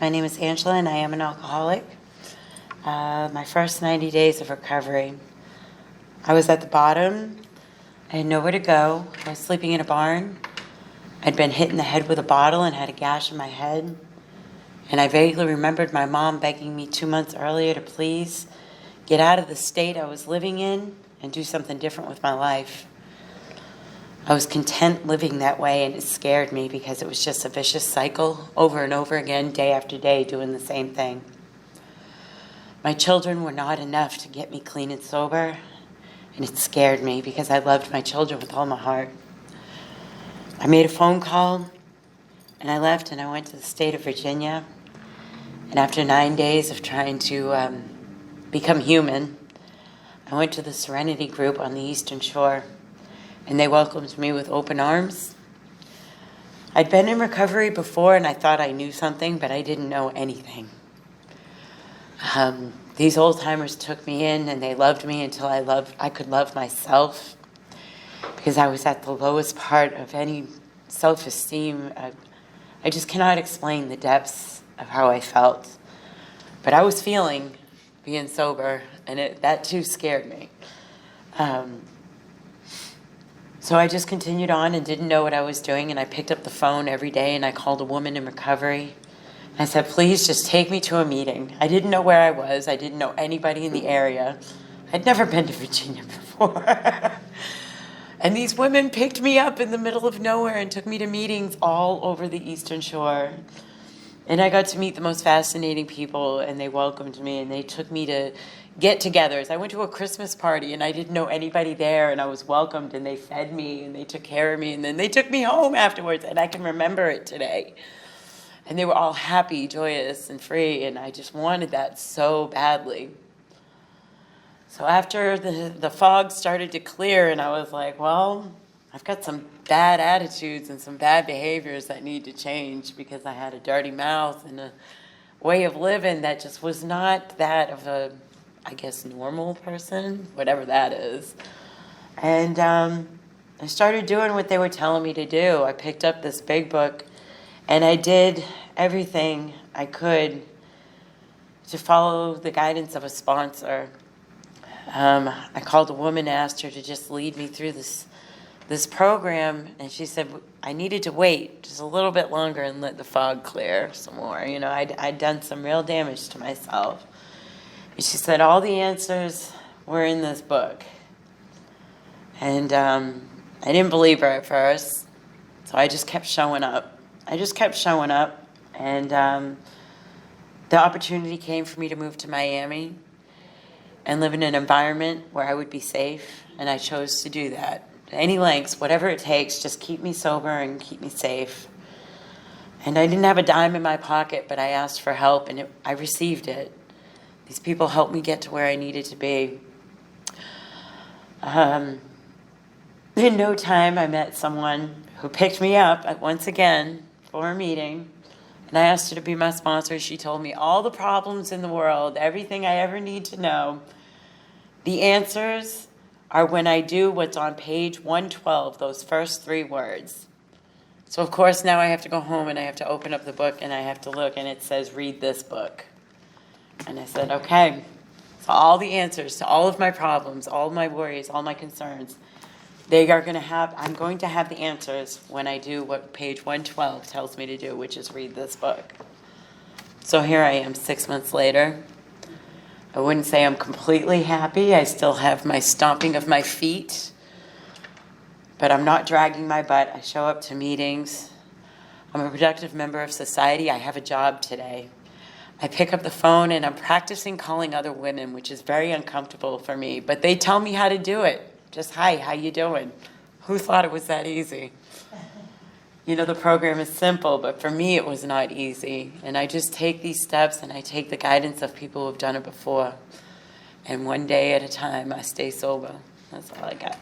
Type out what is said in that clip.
My name is Angela, and I am an alcoholic. My first 90 days of recovery, I was at the bottom. I had nowhere to go. I was sleeping in a barn. I'd been hit in the head with a bottle and had a gash in my head. And I vaguely remembered my mom begging me 2 months earlier to please get out of the state I was living in and do something different with my life. I was content living that way, and it scared me because it was just a vicious cycle over and over again, day after day, doing the same thing. My children were not enough to get me clean and sober, and it scared me because I loved my children with all my heart. I made a phone call, and I left, and I went to the state of Virginia. And after 9 days of trying to become human, I went to the Serenity group on the Eastern Shore, and they welcomed me with open arms. I'd been in recovery before, and I thought I knew something, but I didn't know anything. These old-timers took me in, and they loved me until I could love myself, because I was at the lowest part of any self-esteem. I just cannot explain the depths of how I felt. But I was feeling being sober, and that too scared me. So I just continued on and didn't know what I was doing, and I picked up the phone every day and I called a woman in recovery. I said, please just take me to a meeting. I didn't know where I was. I didn't know anybody in the area. I'd never been to Virginia before. And these women picked me up in the middle of nowhere and took me to meetings all over the Eastern Shore. And I got to meet the most fascinating people, and they welcomed me, and they took me to get-togethers. I went to a Christmas party, and I didn't know anybody there, and I was welcomed, and they fed me, and they took care of me, and then they took me home afterwards, and I can remember it today. And they were all happy, joyous, and free, and I just wanted that so badly. So after the fog started to clear, and I was like, well, I've got some bad attitudes and some bad behaviors that need to change, because I had a dirty mouth and a way of living that just was not that of a, I guess, normal person, whatever that is. And I started doing what they were telling me to do. I picked up this big book, and I did everything I could to follow the guidance of a sponsor. I called a woman, asked her to just lead me through this program, and she said I needed to wait just a little bit longer and let the fog clear some more. You know, I'd done some real damage to myself. And she said all the answers were in this book. And I didn't believe her at first, so I just kept showing up. And the opportunity came for me to move to Miami and live in an environment where I would be safe, and I chose to do that. Any lengths, whatever it takes, just keep me sober and keep me safe. And I didn't have a dime in my pocket, but I asked for help, and I received it. These people helped me get to where I needed to be. In no time, I met someone who picked me up once again for a meeting, and I asked her to be my sponsor. She told me all the problems in the world, everything I ever need to know. The answers are when I do what's on page 112, those first 3 words. So of course now I have to go home and I have to open up the book and I have to look, and it says, read this book. And I said, okay, so all the answers to all of my problems, all my worries, all my concerns, I'm going to have the answers when I do what page 112 tells me to do, which is read this book. So here I am 6 months later. I wouldn't say I'm completely happy. I still have my stomping of my feet, but I'm not dragging my butt. I show up to meetings. I'm a productive member of society. I have a job today. I pick up the phone and I'm practicing calling other women, which is very uncomfortable for me, but they tell me how to do it. Just, hi, how you doing? Who thought it was that easy? You know, the program is simple, but for me it was not easy. And I just take these steps and I take the guidance of people who have done it before. And one day at a time, I stay sober. That's all I got.